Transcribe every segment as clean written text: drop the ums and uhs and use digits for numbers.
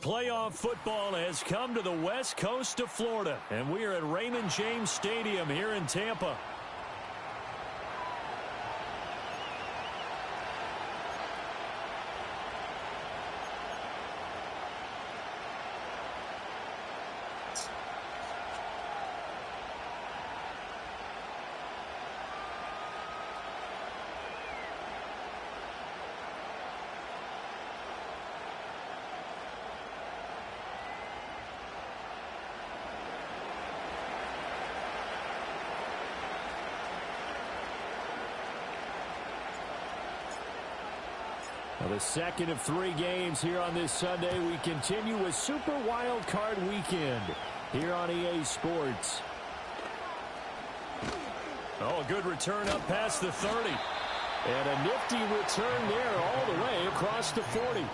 Playoff football has come to the west coast of Florida, and we are at Raymond James Stadium here in Tampa. The second of 3 games here on this Sunday. We continue with Super Wild Card Weekend here on EA Sports. Oh, a good return up past the 30. And a nifty return there all the way across the 40.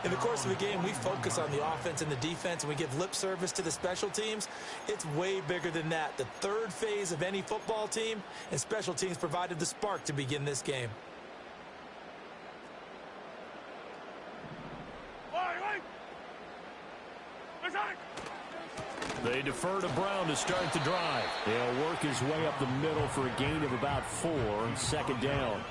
In the course of the game, we focus on the offense and the defense, and we give lip service to the special teams. It's way bigger than that. The third phase of any football team, and special teams provided the spark to begin this game. They defer to Brown to start the drive. They'll work his way up the middle for a gain of about 4, second down.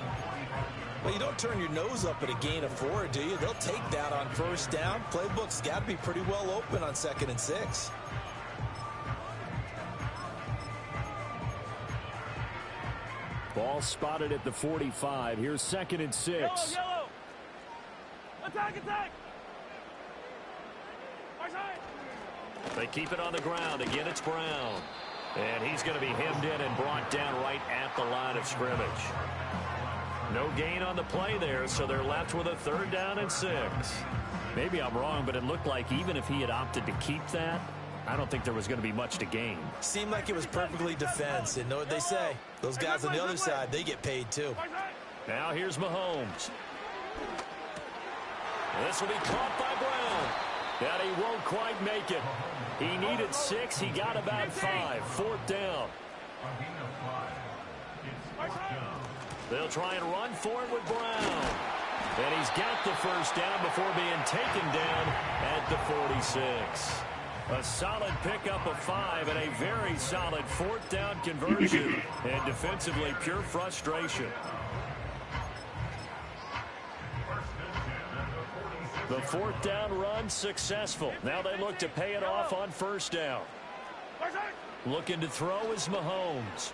Well, you don't turn your nose up at a gain of 4, do you? They'll take that on first down. Playbook's got to be pretty well open on 2nd and 6. Ball spotted at the 45. Here's 2nd and 6. Yellow. Attack, attack. They keep it on the ground. Again, it's Brown. And he's going to be hemmed in and brought down right at the line of scrimmage. No gain on the play there, so they're left with a 3rd down and 6. Maybe I'm wrong, but it looked like even if he had opted to keep that, I don't think there was going to be much to gain. Seemed like it was perfectly defense. And know what they say? Those guys on the other side, they get paid too. Now here's Mahomes. This will be caught by Brown. And he won't quite make it. He needed 6. He got about 5. 4th down. They'll try and run for it with Brown. And he's got the first down before being taken down at the 46. A solid pickup of 5 and a very solid 4th down conversion. And defensively, pure frustration. The 4th down run successful. Now they look to pay it off on 1st down. Looking to throw is Mahomes.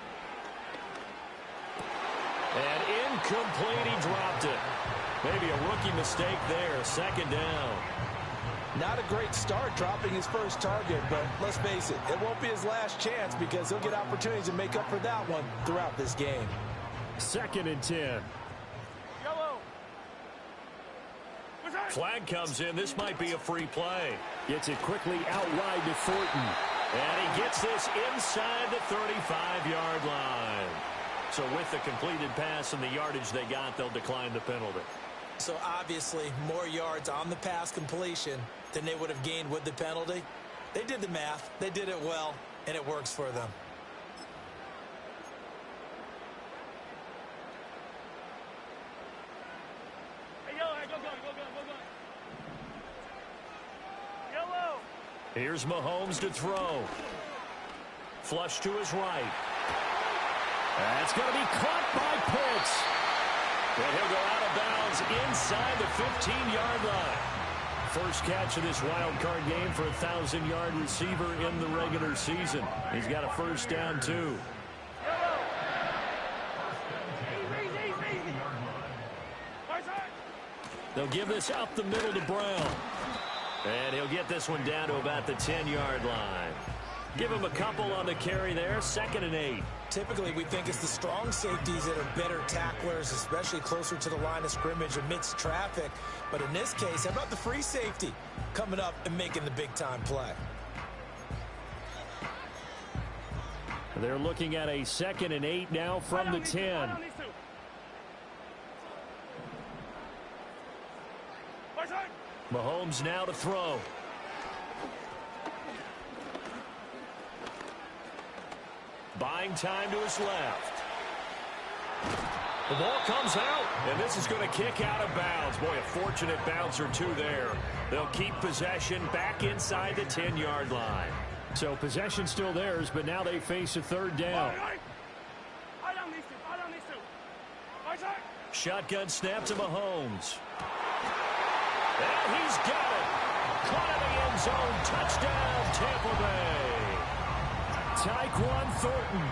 And incomplete, he dropped it. Maybe a rookie mistake there, 2nd down. Not a great start dropping his first target, but let's face it, it won't be his last chance because he'll get opportunities to make up for that one throughout this game. 2nd and 10. Flag comes in. This might be a free play. Gets it quickly out wide to Thornton. And he gets this inside the 35-yard line. So with the completed pass and the yardage they got, they'll decline the penalty. So obviously more yards on the pass completion than they would have gained with the penalty. They did the math. They did it well, and it works for them. Here's Mahomes to throw. Flush to his right. That's going to be caught by Pitts. And he'll go out of bounds inside the 15-yard line. First catch of this wild card game for a 1,000-yard receiver in the regular season. He's got a first down, too. They'll give this up the middle to Brown. And he'll get this one down to about the 10-yard line. Give him a couple on the carry there. 2nd and 8. Typically, we think it's the strong safeties that are better tacklers, especially closer to the line of scrimmage amidst traffic. But in this case, how about the free safety coming up and making the big-time play? They're looking at a 2nd and 8 now from the 10. Mahomes now to throw. Buying time to his left. The ball comes out, and this is going to kick out of bounds. Boy, a fortunate bounce or two there. They'll keep possession back inside the 10-yard line. So possession still theirs, but now they face a 3rd down. Shotgun snap to Mahomes. And he's got it. Caught in the end zone. Touchdown, Tampa Bay. Tyquan Thornton.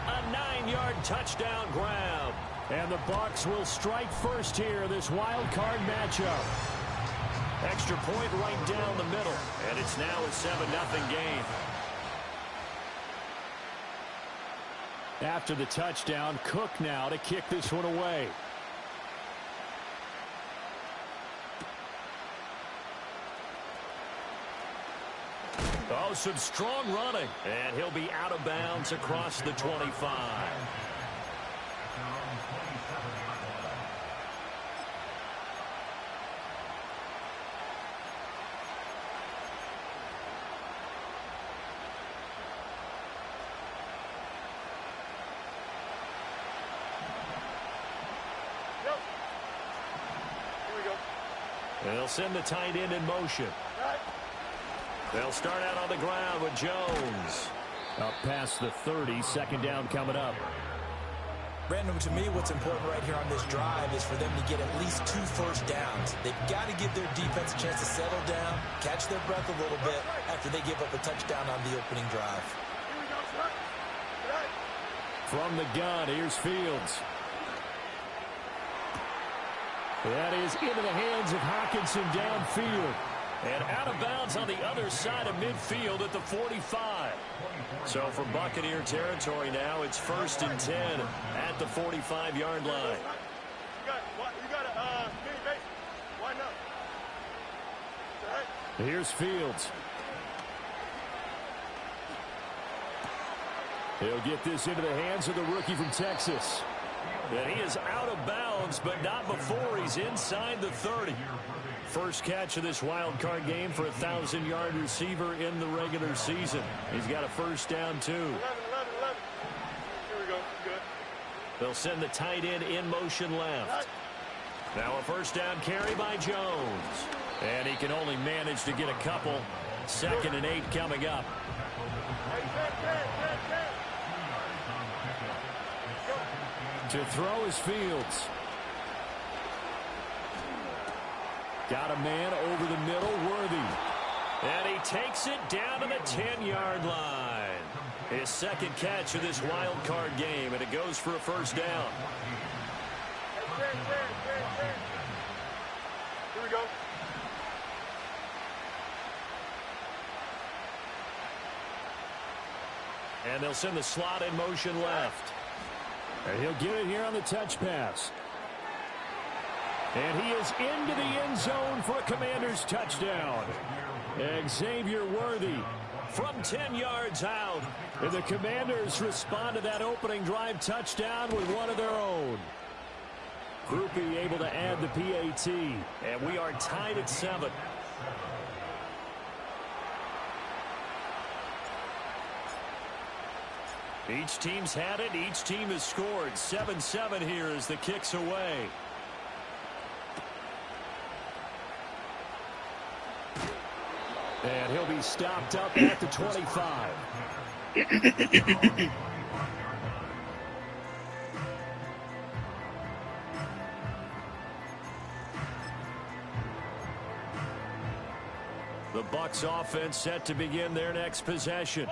A 9-yard touchdown grab. And the Bucs will strike first here, this wild card matchup. Extra point right down the middle. And it's now a 7-0 game. After the touchdown, Cook now to kick this one away. Oh, some strong running. And he'll be out of bounds across the 25. They'll send the tight end in motion. They'll start out on the ground with Jones. Up past the 30, 2nd down coming up. Brandon, to me, what's important right here on this drive is for them to get at least 2 first downs. They've got to give their defense a chance to settle down, catch their breath a little bit after they give up a touchdown on the opening drive. From the gun, here's Fields. That is into the hands of Hockenson downfield. And out of bounds on the other side of midfield at the 45. So from Buccaneer territory now, it's 1st and 10 at the 45-yard line. Here's Fields. He'll get this into the hands of the rookie from Texas. And he is out of bounds, but not before he's inside the 30. First catch of this wild card game for a 1,000-yard receiver in the regular season. He's got a first down, too. 11. Here we go. Good. They'll send the tight end in motion left. Now a first down carry by Jones. And he can only manage to get a couple. 2nd and 8 coming up. To throw is Fields. Got a man over the middle, Worthy. And he takes it down to the 10-yard line. His 2nd catch of this wild card game, and it goes for a first down. Here we go. And they'll send the slot in motion left. And he'll get it here on the touch pass. And he is into the end zone for a Commanders touchdown. Xavier Worthy from 10 yards out. And the Commanders respond to that opening drive touchdown with one of their own. Groupie able to add the PAT. And we are tied at 7. Each team's had it. Each team has scored. 7-7 here as the kick's away. And he'll be stopped up at the 25. The Bucs offense set to begin their next possession.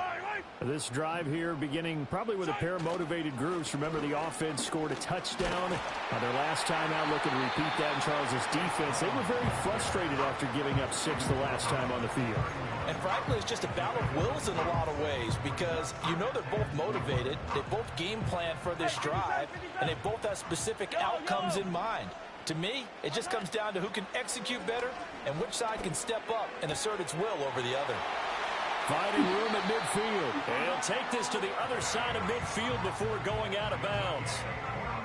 This drive here beginning probably with a pair of motivated groups. Remember, the offense scored a touchdown their last time out, looking to repeat that in Charles' defense. They were very frustrated after giving up 6 the last time on the field. And frankly, it's just a battle of wills in a lot of ways because you know they're both motivated. They both game plan for this drive, and they both have specific outcomes in mind. To me, it just comes down to who can execute better and which side can step up and assert its will over the other. Finding room at midfield. And he'll take this to the other side of midfield before going out of bounds.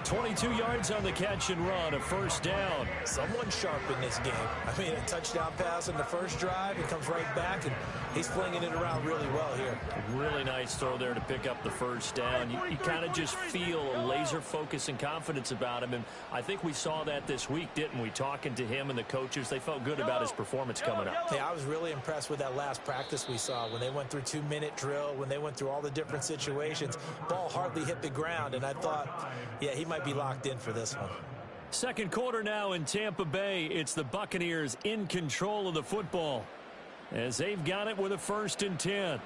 22 yards on the catch and run, a first down. Someone sharp in this game. I mean, a touchdown pass in the first drive. It comes right back, and he's flinging it around really well here. Really nice throw there to pick up the first down. You kind of just feel a laser focus and confidence about him, and I think we saw that this week, didn't we? Talking to him and the coaches, they felt good about his performance coming up. Yeah, I was really impressed with that last practice we saw when they went through 2-minute drill, when they went through all the different situations. Ball hardly hit the ground, and I thought, yeah, he might be locked in for this one. Second quarter now in Tampa Bay. It's the Buccaneers in control of the football as they've got it with a 1st and 10.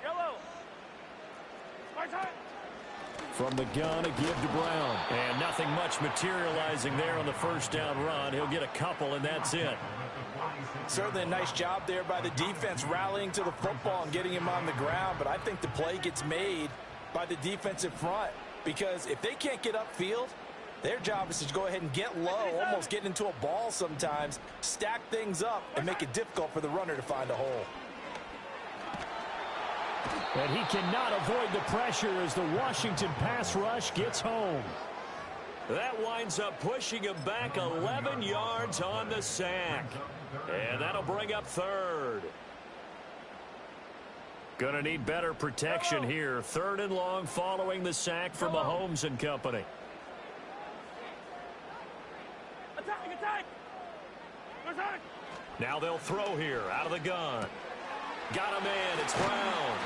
Yellow. My time. From the gun, a give to Brown. And nothing much materializing there on the first down run. He'll get a couple, and that's it. Certainly a nice job there by the defense rallying to the football and getting him on the ground, but I think the play gets made by the defensive front because if they can't get upfield, their job is to go ahead and get low, almost get into a ball sometimes, stack things up, and make it difficult for the runner to find a hole. And he cannot avoid the pressure as the Washington pass rush gets home. That winds up pushing him back 11 yards on the sack. And that'll bring up 3rd. Gonna need better protection here. 3rd and long following the sack from Mahomes and company. Attack, attack. Attack. Now they'll throw here out of the gun. Got a man. It's Brown.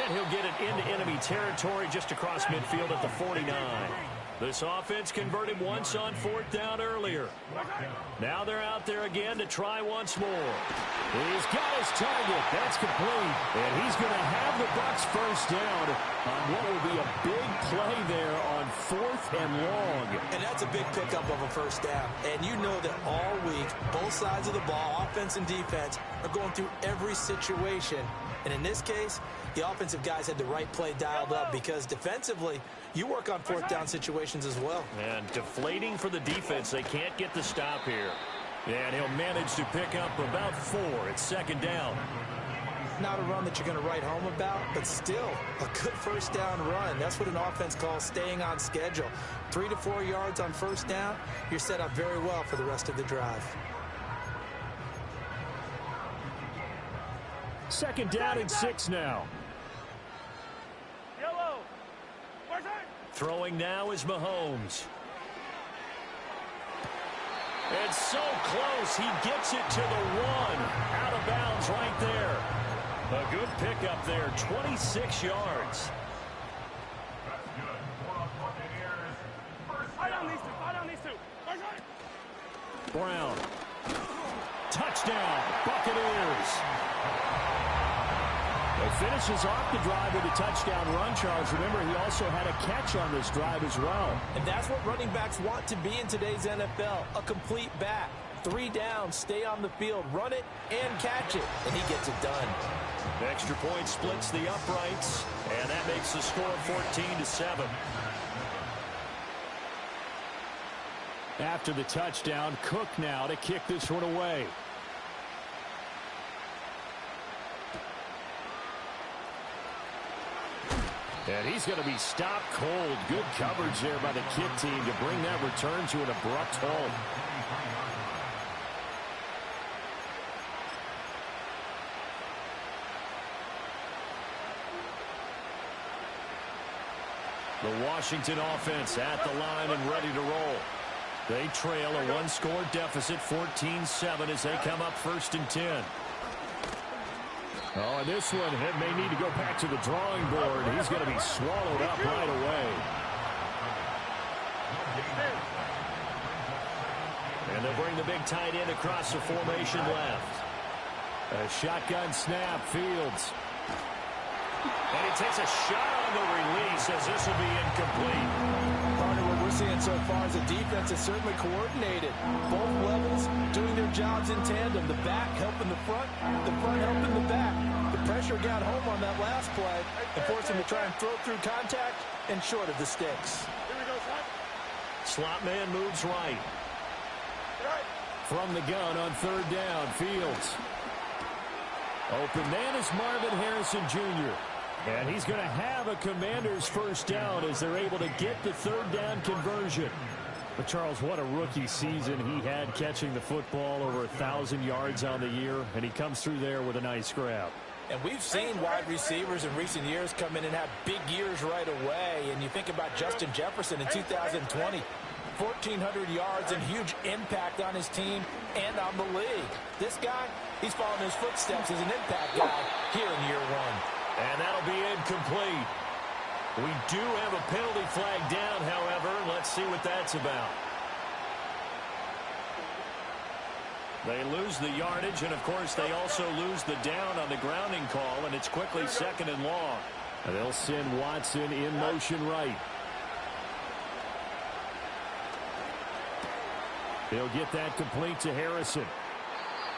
And he'll get it into enemy territory just across midfield at the 49. This offense converted once on 4th down earlier. Now they're out there again to try once more. He's got his target. That's complete. And he's going to have the Bucs first down on what will be a big play there on 4th and long. And that's a big pickup of a first down. And you know that all week, both sides of the ball, offense and defense, are going through every situation. And in this case, the offensive guys had the right play dialed up because defensively, you work on 4th down situations as well. And deflating for the defense. They can't get the stop here. And he'll manage to pick up about 4. It's 2nd down. Not a run that you're going to write home about, but still a good first down run. That's what an offense calls staying on schedule. 3 to 4 yards on first down, you're set up very well for the rest of the drive. Second down and 6 now. Yellow. Far side. Throwing now is Mahomes. It's so close. He gets it to the 1. Out of bounds right there. A good pickup there. 26 yards. Fire down these two. Fire down these two. Far side. Brown. Touchdown, Buccaneers. He finishes off the drive with a touchdown run, Charles. Remember, he also had a catch on this drive as well. And that's what running backs want to be in today's NFL, a complete back. 3 downs, stay on the field, run it, and catch it. And he gets it done. The extra point splits the uprights, and that makes the score 14-7. After the touchdown, Cook now to kick this one away. And he's going to be stopped cold. Good coverage there by the kick team to bring that return to an abrupt halt. The Washington offense at the line and ready to roll. They trail a 1-score deficit, 14-7, as they come up 1st and 10. Oh, and this one may need to go back to the drawing board. He's going to be swallowed up right away. And they'll bring the big tight end across the formation left. A shotgun snap, Fields. And he takes a shot on the release as this will be incomplete. Partner, what we're seeing so far is the defense is certainly coordinated. Both levels doing their jobs in tandem. The back helping the front helping the back. The pressure got home on that last play and forced him to try and throw through contact and short of the sticks. Here we go, son. Slot man moves right. From the gun on 3rd down, Fields. Open man is Marvin Harrison Jr. And he's going to have a Commanders 1st down as they're able to get the 3rd down conversion. But, Charles, what a rookie season he had catching the football, over 1,000 yards on the year, and he comes through there with a nice grab. And we've seen wide receivers in recent years come in and have big years right away. And you think about Justin Jefferson in 2020. 1,400 yards and huge impact on his team and on the league. This guy, he's following his footsteps as an impact guy here in year 1. And that'll be incomplete. We do have a penalty flag down, however. Let's see what that's about. They lose the yardage, and, of course, they also lose the down on the grounding call, and it's quickly 2nd and long. And they'll send Watson in motion right. He'll get that complete to Harrison.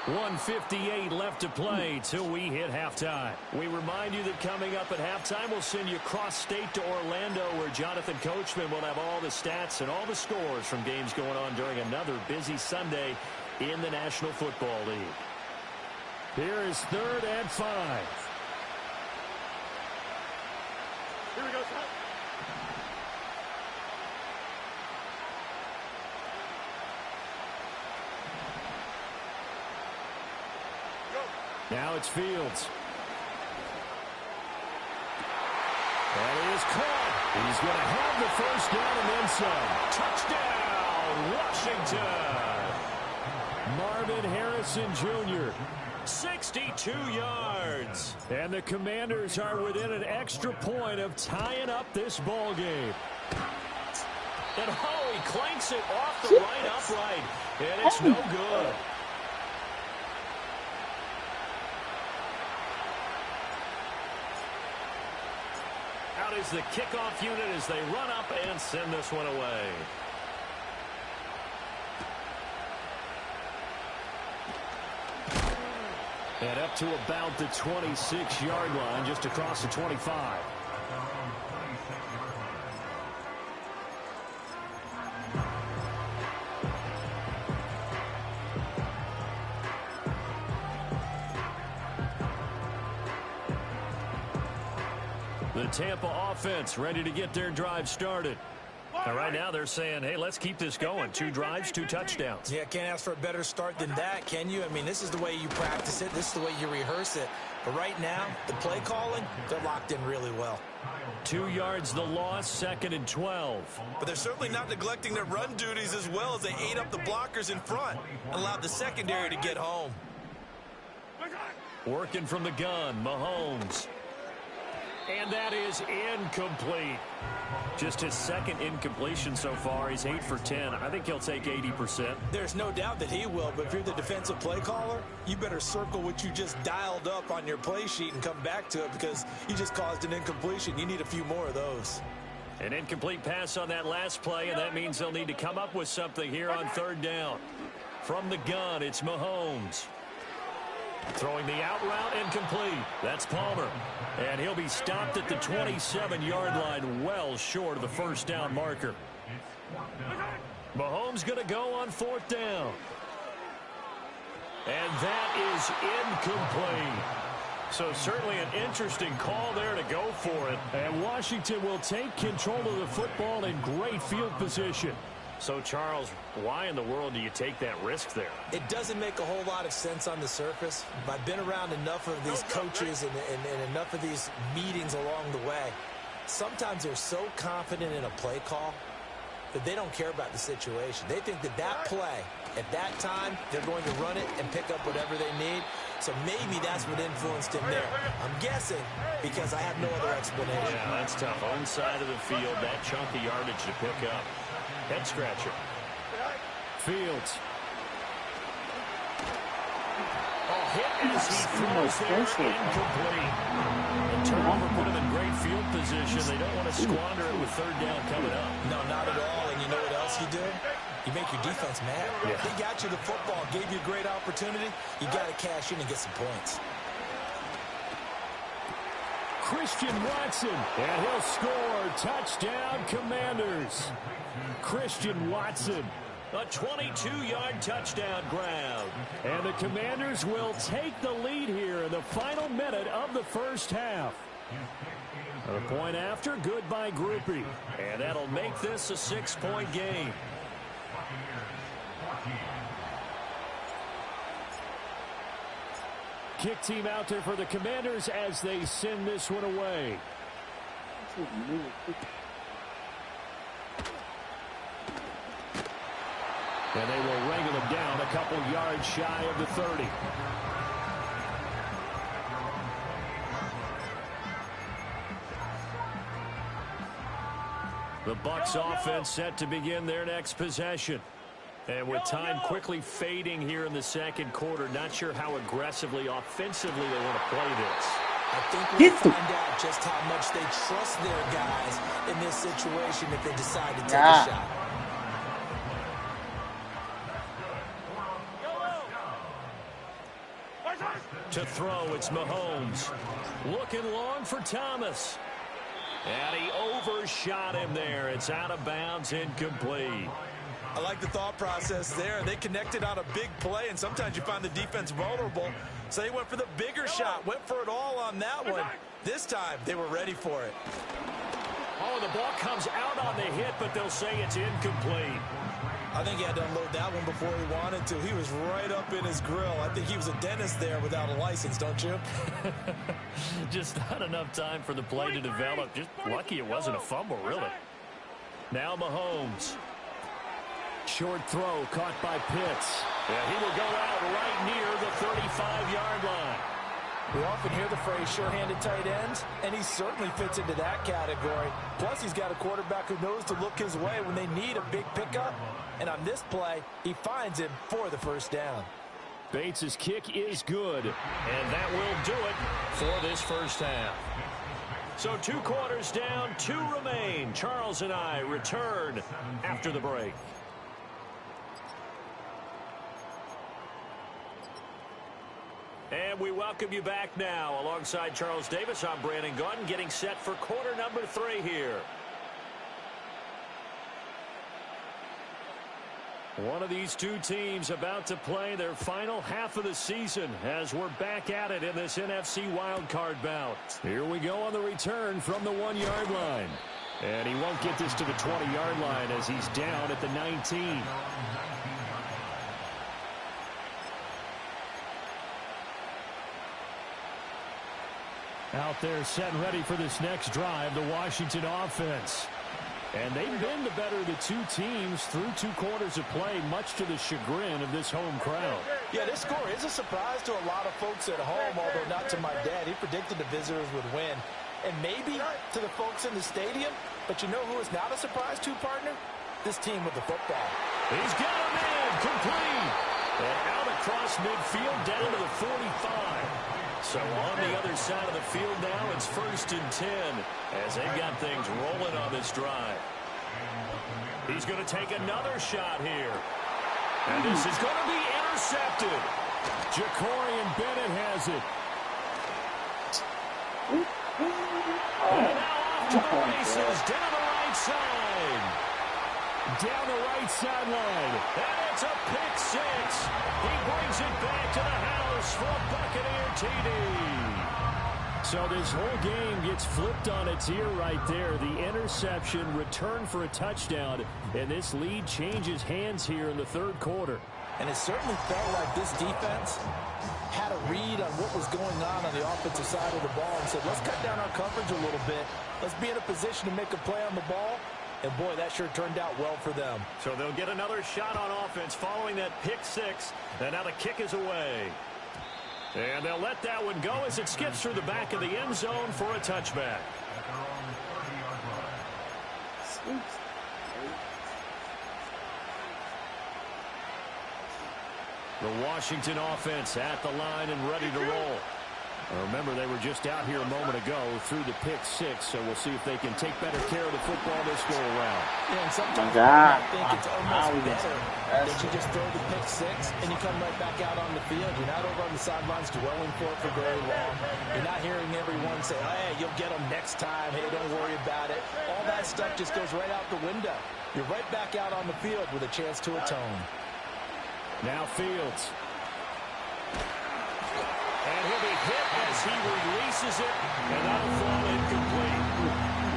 1:58 left to play till we hit halftime. We remind you that coming up at halftime, we'll send you cross-state to Orlando, where Jonathan Coachman will have all the stats and all the scores from games going on during another busy Sunday in the National Football League. Here is 3rd and 5. Here we go, son. Now it's Fields. And he is caught. He's going to have the 1st down and then some. Touchdown, Washington. Marvin Harrison Jr. 62 yards. And the Commanders are within an extra point of tying up this ball game. And he clanks it off the right upright. And it's no good. Out is the kickoff unit as they run up and send this one away. And up to about the 26-yard line, just across the 25. The Tampa offense ready to get their drive started. And right now they're saying, hey, let's keep this going. 2 drives, 2 touchdowns. Yeah, can't ask for a better start than that, can you? I mean, this is the way you practice it. This is the way you rehearse it. But right now, the play calling, they're locked in really well. 2 yards the loss, 2nd and 12. But they're certainly not neglecting their run duties as well as they ate up the blockers in front and allowed the secondary to get home. Working from the gun, Mahomes. And that is incomplete. Just his 2nd incompletion so far. He's 8 for 10. I think he'll take 80%. There's no doubt that he will, but if you're the defensive play caller, you better circle what you just dialed up on your play sheet and come back to it because you just caused an incompletion. You need a few more of those. An incomplete pass on that last play, and that means they'll need to come up with something here on 3rd down. From the gun, it's Mahomes. Throwing the out route, incomplete. That's Palmer. And he'll be stopped at the 27-yard line, well short of the 1st down marker. Mahomes going to go on 4th down. And that is incomplete. So certainly an interesting call there to go for it. And Washington will take control of the football in great field position. So, Charles, why in the world do you take that risk there? It doesn't make a whole lot of sense on the surface. But I've been around enough of these coaches and enough of these meetings along the way. Sometimes they're so confident in a play call that they don't care about the situation. They think that that play, at that time, they're going to run it and pick up whatever they need. So maybe that's what influenced him there. I'm guessing because I have no other explanation. Yeah, that's tough. Own side of the field, that chunk of yardage to pick up. Head scratcher. Fields. Oh, hit as he throws there, incomplete. The turnover put him in great field position. They don't want to squander it with 3rd down coming up. No, not at all. And you know what else you do? You make your defense mad. Yeah. They got you the football, gave you a great opportunity. You got to cash in and get some points. Christian Watson, and he'll score. Touchdown, Commanders. Christian Watson. A 22-yard touchdown grab. And the Commanders will take the lead here in the final minute of the 1st half. A point after, good by Groupie. And that'll make this a 6-point game. Kick team out there for the Commanders as they send this one away. And they will wrangle him down a couple yards shy of the 30. The Bucs offense set to begin their next possession. And with time quickly fading here in the 2nd quarter, not sure how aggressively, offensively they want to play this. I think we'll find out just how much they trust their guys in this situation if they decide to take a shot. To throw, it's Mahomes. Looking long for Thomas. And he overshot him there. It's out of bounds, incomplete. I like the thought process there. They connected on a big play, and sometimes you find the defense vulnerable. So they went for the bigger shot, went for it all on that one. This time, they were ready for it. Oh, the ball comes out on the hit, but they'll say it's incomplete. I think he had to unload that one before he wanted to. He was right up in his grill. I think he was a dentist there without a license, don't you? Just not enough time for the play to develop. Just lucky it wasn't a fumble, really. Now Mahomes. Short throw caught by Pitts. Yeah, he will go out right near the 35-yard line. We often hear the phrase sure-handed tight ends, and he certainly fits into that category. Plus, he's got a quarterback who knows to look his way when they need a big pickup. And on this play, he finds him for the 1st down. Bates' kick is good. And that will do it for this 1st half. So 2 quarters down, 2 remain. Charles and I return after the break. And we welcome you back now. Alongside Charles Davis, I'm Brandon Gaudin, getting set for quarter number 3 here. One of these two teams about to play their final half of the season as we're back at it in this NFC wildcard bout. Here we go on the return from the 1-yard line. And he won't get this to the 20-yard line as he's down at the 19. Out there set and ready for this next drive, the Washington offense. And they've been the better of the two teams through 2 quarters of play, much to the chagrin of this home crowd. Yeah, this score is a surprise to a lot of folks at home, although not to my dad. He predicted the visitors would win. And maybe to the folks in the stadium, but you know who is not a surprise to, partner? This team with the football. He's got him in, complete. And out across midfield down to the 45. So on the other side of the field now, it's 1st and 10 as they've got things rolling on this drive. He's going to take another shot here. And this is going to be intercepted. Jacorian Bennett has it. And now off to the races, down the right side. Down the right sideline. And it's a pick 6. He brings it back to the house for a Buccaneer TD. So this whole game gets flipped on its ear right there. The interception, return for a touchdown, and this lead changes hands here in the 3rd quarter. And it certainly felt like this defense had a read on what was going on the offensive side of the ball and said, let's cut down our coverage a little bit. Let's be in a position to make a play on the ball. And, boy, that sure turned out well for them. So they'll get another shot on offense following that pick 6. And now the kick is away. And they'll let that one go as it skips through the back of the end zone for a touchback. The Washington offense at the line and ready to roll. Remember, they were just out here a moment ago through the pick 6, so we'll see if they can take better care of the football this go around. Yeah, and sometimes I think it's almost better that you just throw the pick 6 and you come right back out on the field. You're not over on the sidelines dwelling for it for very long. You're not hearing everyone say, hey, you'll get them next time. Hey, don't worry about it. All that stuff just goes right out the window. You're right back out on the field with a chance to atone. Now Fields. And he'll be hit as he releases it, and that'll fall incomplete.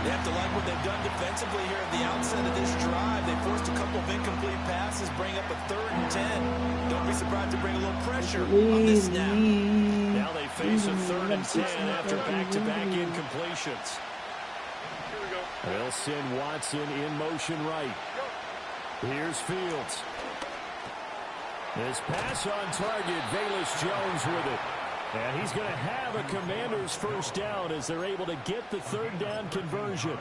They have to like what they've done defensively here at the outset of this drive. They forced a couple of incomplete passes, bring up a 3rd and 10. Don't be surprised to bring a little pressure on this snap. Now they face a 3rd and 10 after back-to-back incompletions. They'll send Watson in motion right. Here's Fields. This pass on target, Velus Jones with it. And he's going to have a Commanders 1st down as they're able to get the 3rd down conversion.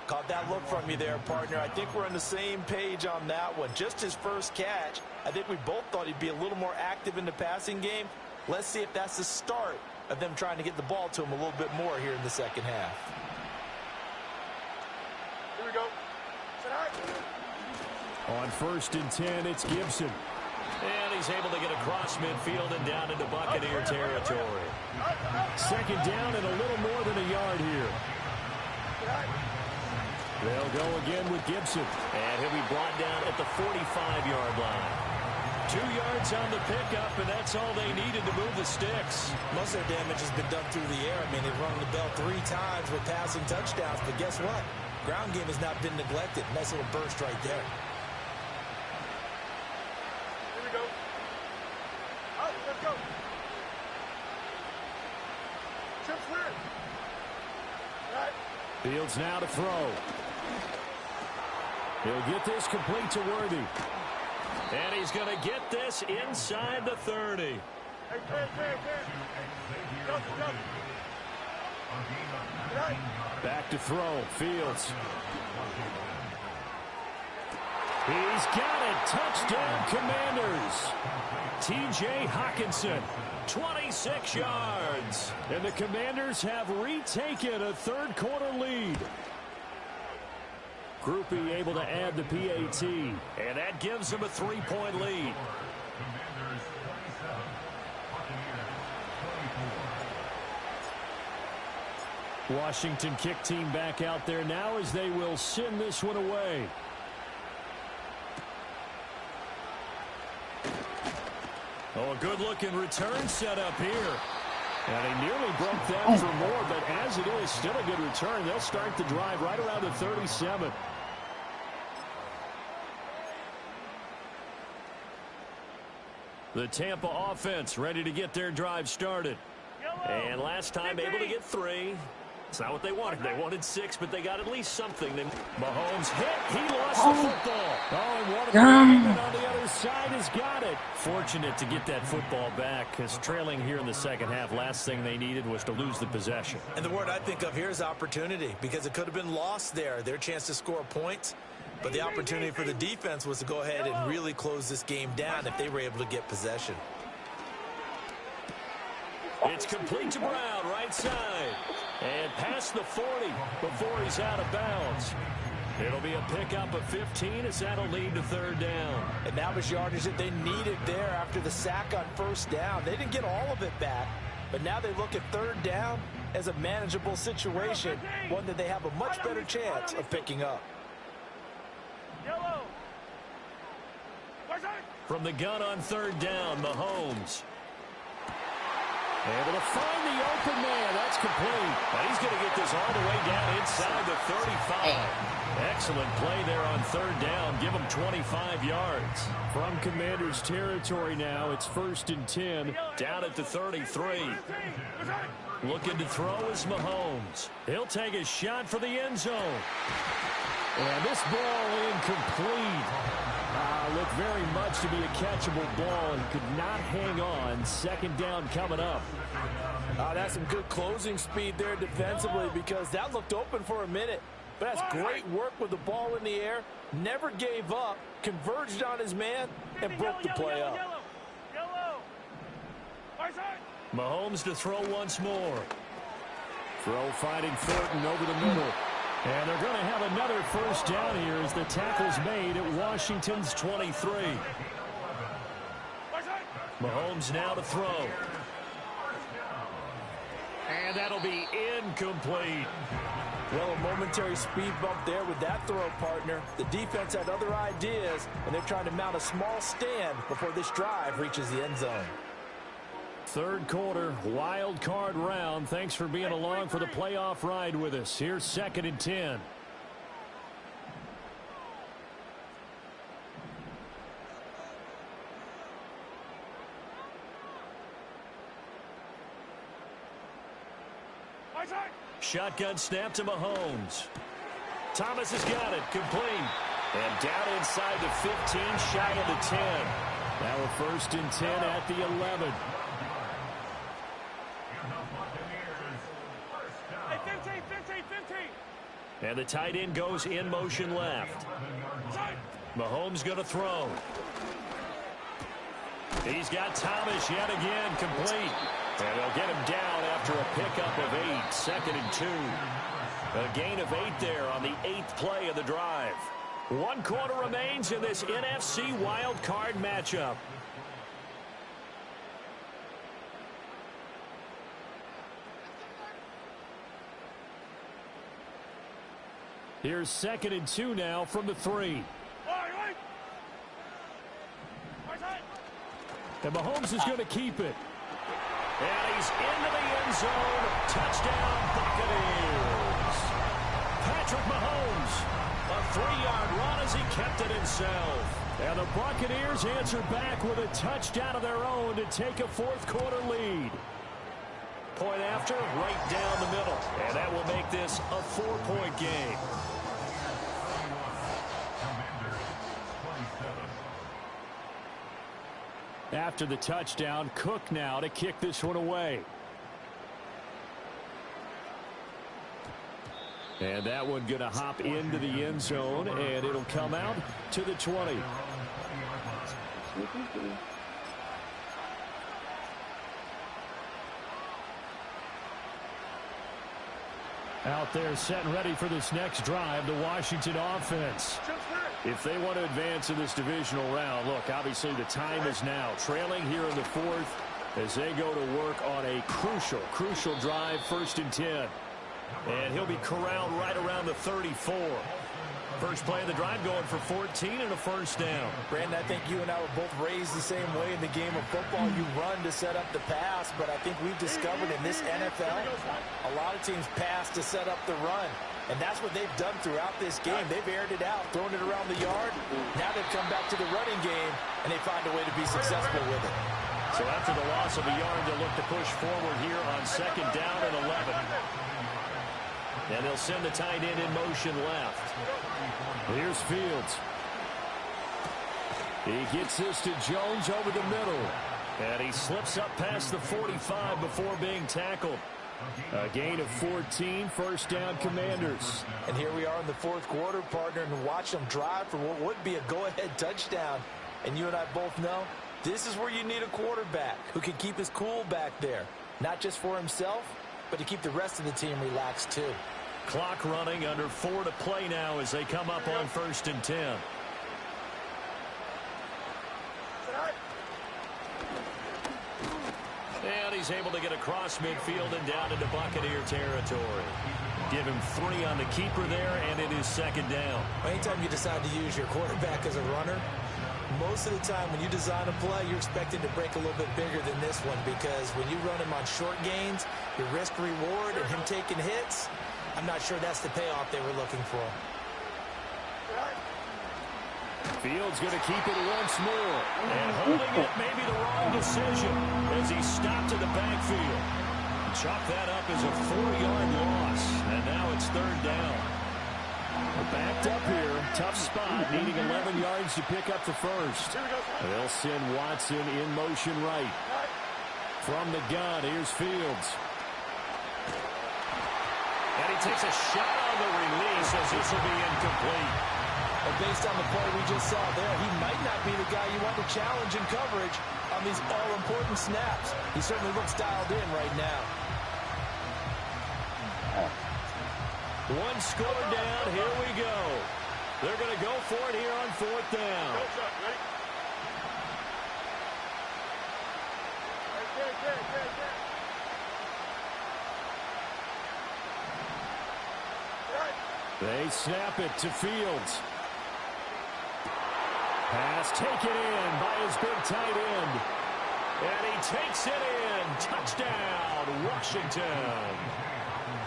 Caught that look from you there, partner. I think we're on the same page on that one. Just his first catch. I think we both thought he'd be a little more active in the passing game. Let's see if that's the start of them trying to get the ball to him a little bit more here in the 2nd half. Here we go. On 1st and 10, it's Gibson. And he's able to get across midfield and down into Buccaneer territory. 2nd down and a little more than a yard here. They'll go again with Gibson. And he'll be brought down at the 45-yard line. 2 yards on the pickup, and that's all they needed to move the sticks. Most of their damage has been done through the air. I mean, they've rung the bell 3 times with passing touchdowns, but guess what? Ground game has not been neglected. Nice little burst right there. Let's go. Chip's clear. Right. Fields now to throw. He'll get this complete to Worthy. And he's going to get this inside the 30. Hey, clear. Go. Right. Back to throw. Fields. He's got it. Touchdown, Commanders. T.J. Hockenson, 26 yards. And the Commanders have retaken a 3rd quarter lead. Groupie able to add the PAT. And that gives them a 3-point lead. Washington kick team back out there now as they will send this one away. Oh, a good-looking return set up here. And he nearly broke that for more, but as as it is, still a good return. They'll start the drive right around the 37. The Tampa offense ready to get their drive started. And last time able to get 3. It's not what they wanted. They wanted 6, but they got at least something. Mahomes hit. He lost the football. Oh, and one of the on the other side has got it. Fortunate to get that football back, because trailing here in the second half, last thing they needed was to lose the possession. And the word I think of here is opportunity, because it could have been lost there. Their chance to score points. But the opportunity for the defense was to go ahead and really close this game down if they were able to get possession. It's complete to Brown, right side. And past the 40 before he's out of bounds. It'll be a pickup of 15 as that'll lead to third down. And that was yardage that they needed there after the sack on first down. They didn't get all of it back, but now they look at third down as a manageable situation, one that they have a much better chance of picking up. From the gun on third down, Mahomes. Able to find the open man. That's complete. And he's going to get this all the way down inside the 35. Excellent play there on third down. Give him 25 yards. From Commander's territory now, it's 1st and 10. Down at the 33. Looking to throw is Mahomes. He'll take a shot for the end zone. And this ball incomplete. Looked very much to be a catchable ball and could not hang on. Second down coming up. That's some good closing speed there defensively, because that looked open for a minute. But that's great work with the ball in the air. Never gave up, converged on his man, and broke the play up. Mahomes to throw once more. Throw finding Thornton over the middle. And they're going to have another first down here as the tackle's made at Washington's 23. Mahomes now to throw. And that'll be incomplete. Well, a momentary speed bump there with that throw, partner. The defense had other ideas, and they're trying to mount a small stand before this drive reaches the end zone. Third quarter, wild card round. Thanks for being along for the playoff ride with us. Here's 2nd and 10. Shotgun snap to Mahomes. Thomas has got it, complete. And down inside the 15, shy of the 10. Now a 1st and 10 at the 11. And the tight end goes in motion left. Mahomes going to throw. He's got Thomas yet again, complete. And they'll get him down after a pickup of 8, 2nd and 2. A gain of 8 there on the 8th play of the drive. 1 quarter remains in this NFC wild card matchup. Here's 2nd and 2 now from the 3. And Mahomes is going to keep it. And he's into the end zone. Touchdown, Buccaneers. Patrick Mahomes, a 3-yard run as he kept it himself. And the Buccaneers answer back with a touchdown of their own to take a 4th quarter lead. Point after, right down the middle. And that will make this a 4-point game. After the touchdown, Cook now to kick this one away. And that one going to hop into the end zone, and it'll come out to the 20. Out there set and ready for this next drive, the Washington offense. If they want to advance in this divisional round, look, obviously the time is now. Trailing here in the 4th as they go to work on a crucial drive, 1st and 10. And he'll be corralled right around the 34. First play of the drive going for 14 and a first down. Brandon, I think you and I were both raised the same way in the game of football. You run to set up the pass, but I think we've discovered in this NFL, a lot of teams pass to set up the run. And that's what they've done throughout this game. They've aired it out, thrown it around the yard. Now they've come back to the running game, and they find a way to be successful with it. So after the loss of a yard, they'll look to push forward here on second down and 11. And they'll send the tight end in motion left. Here's Fields. He gets this to Jones over the middle. And he slips up past the 45 before being tackled. A gain of 14, first down Commanders. And here we are in the fourth quarter, partner, and watch them drive for what would be a go-ahead touchdown. And you and I both know this is where you need a quarterback who can keep his cool back there. Not just for himself, but to keep the rest of the team relaxed too. Clock running, under 4 to play now as they come up on 1st and 10. And he's able to get across midfield and down into Buccaneer territory. Give him 3 on the keeper there, and it is second down. Anytime you decide to use your quarterback as a runner, most of the time when you design a play, you're expected to break a little bit bigger than this one, because when you run him on short gains, your risk-reward and him taking hits, I'm not sure that's the payoff they were looking for. Fields going to keep it once more. And holding it may be the wrong decision as he stopped in the backfield. Chalk that up as a 4-yard loss. And now it's third down. We're backed up here. Tough spot. Needing 11 yards to pick up the first. They'll send Watson in motion right. From the gun, here's Fields. And he takes a shot on the release as this will be incomplete. But based on the play we just saw there, he might not be the guy you want to challenge in coverage on these all-important snaps. He certainly looks dialed in right now. One score down. Here we go. They're going to go for it here on 4th down. They snap it to Fields. Pass taken in by his big tight end. And he takes it in. Touchdown, Washington.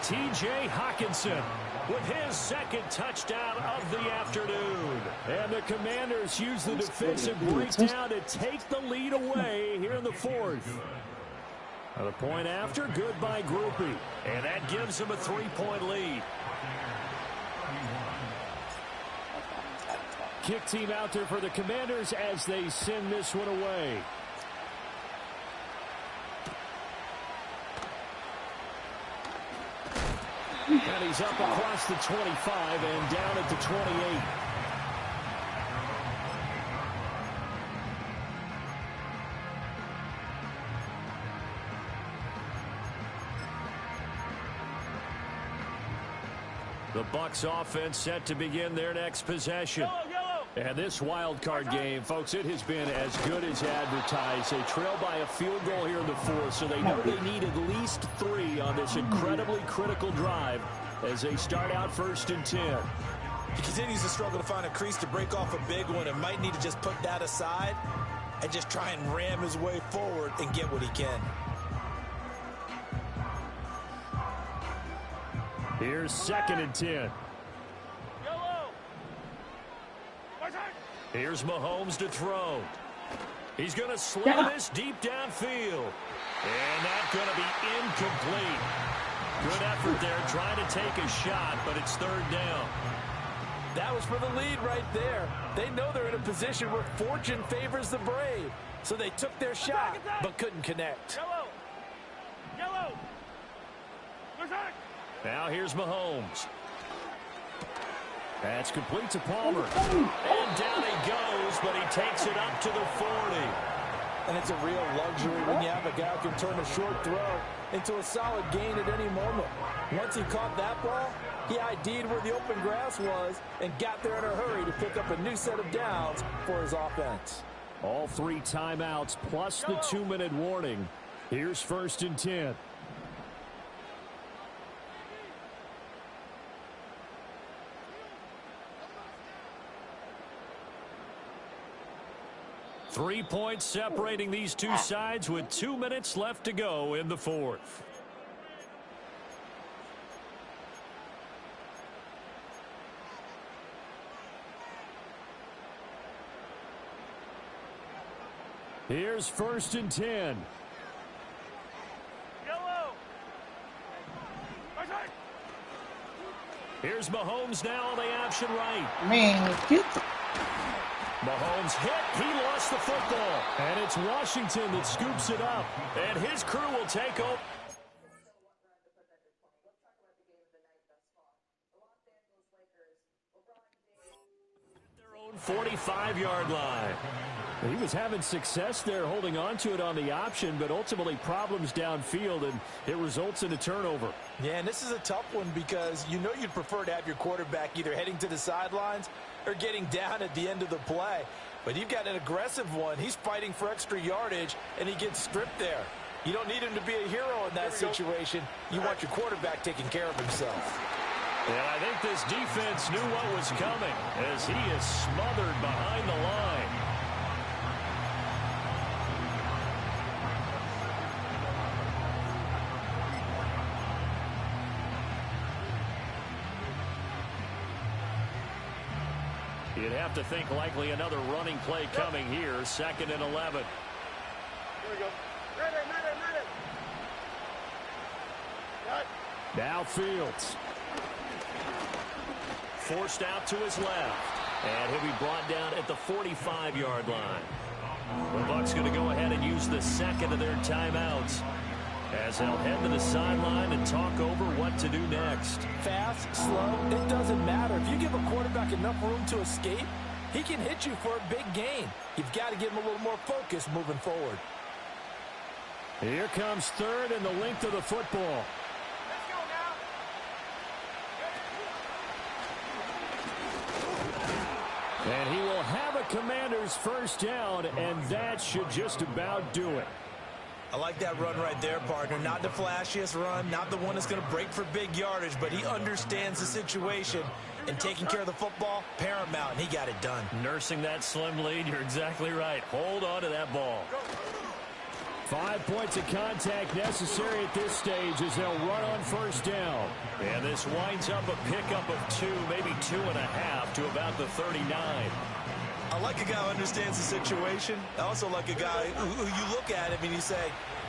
T.J. Hockenson with his second touchdown of the afternoon. And the Commanders use the defensive breakdown to take the lead away here in the fourth. The point after, good by Grupe. And that gives him a 3-point lead. Kick team out there for the Commanders as they send this one away. And he's up across the 25 and down at the 28. The Bucs offense set to begin their next possession. And this wild card game, folks, it has been as good as advertised. They trail by a field goal here in the fourth, so they know they need at least 3 on this incredibly critical drive as they start out 1st and 10. He continues to struggle to find a crease to break off a big one and might need to just put that aside and just try and ram his way forward and get what he can. Here's 2nd and 10. Here's Mahomes to throw. He's going to slam this deep downfield. And that's going to be incomplete. Good effort there trying to take a shot, but it's 3rd down. That was for the lead right there. They know they're in a position where fortune favors the brave. So they took their shot, but couldn't connect. Now here's Mahomes. That's complete to Palmer. And down he goes, but he takes it up to the 40. And it's a real luxury when you have a guy who can turn a short throw into a solid gain at any moment. Once he caught that ball, he ID'd where the open grass was and got there in a hurry to pick up a new set of downs for his offense. All 3 timeouts plus the 2-minute warning. Here's 1st and 10. 3 points separating these two sides with 2 minutes left to go in the fourth. Here's 1st and 10. Here's Mahomes now on the option right. Mahomes hit. He lost the football. And it's Washington that scoops it up. And his crew will take over. Their own 45-yard line. He was having success there holding on to it on the option, but ultimately problems downfield, and it results in a turnover. Yeah, and this is a tough one because you know you'd prefer to have your quarterback either heading to the sidelines or getting down at the end of the play. But you've got an aggressive one. He's fighting for extra yardage, and he gets stripped there. You don't need him to be a hero in that situation. You want your quarterback taking care of himself. And I think this defense knew what was coming as he is smothered behind the line. You'd have to think likely another running play coming here. 2nd and 11. Here we go. Ready. Cut. Now Fields. Forced out to his left. And he'll be brought down at the 45-yard line. The Bucs going to go ahead and use the second of their timeouts as they'll head to the sideline and talk over what to do next. Fast, slow, it doesn't matter. If you give a quarterback enough room to escape, he can hit you for a big gain. You've got to give him a little more focus moving forward. Here comes 3rd and the length of the football. Let's go now. And he will have a Commander's first down, and that should just about do it. I like that run right there, partner. Not the flashiest run, not the one that's going to break for big yardage, but he understands the situation, and taking care of the football, paramount, and he got it done. Nursing that slim lead, you're exactly right. Hold on to that ball. 5 points of contact necessary at this stage as they'll run on 1st down. And this winds up a pickup of 2, maybe 2.5 to about the 39. I like a guy who understands the situation. I also like a guy who you look at him and you say,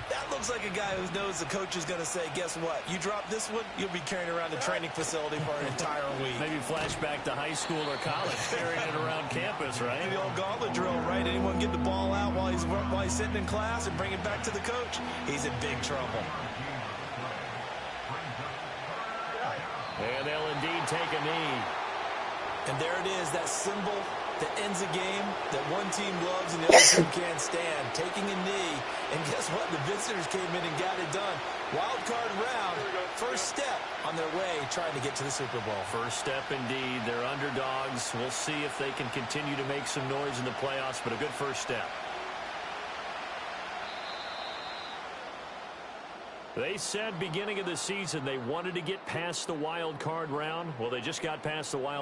that looks like a guy who knows the coach is going to say, guess what? You drop this one, you'll be carrying around the training facility for an entire week. Maybe flashback to high school or college, carrying it around campus, right? The old gauntlet drill, right? Anyone get the ball out while he's sitting in class and bring it back to the coach? He's in big trouble. And they'll indeed take a knee. And there it is, that symbol that ends a game that one team loves and the other team can't stand. Taking a knee, and guess what? The visitors came in and got it done. Wild card round, first step on their way trying to get to the Super Bowl. First step indeed. They're underdogs. We'll see if they can continue to make some noise in the playoffs, but a good first step. They said beginning of the season they wanted to get past the wild card round. Well, they just got past the wild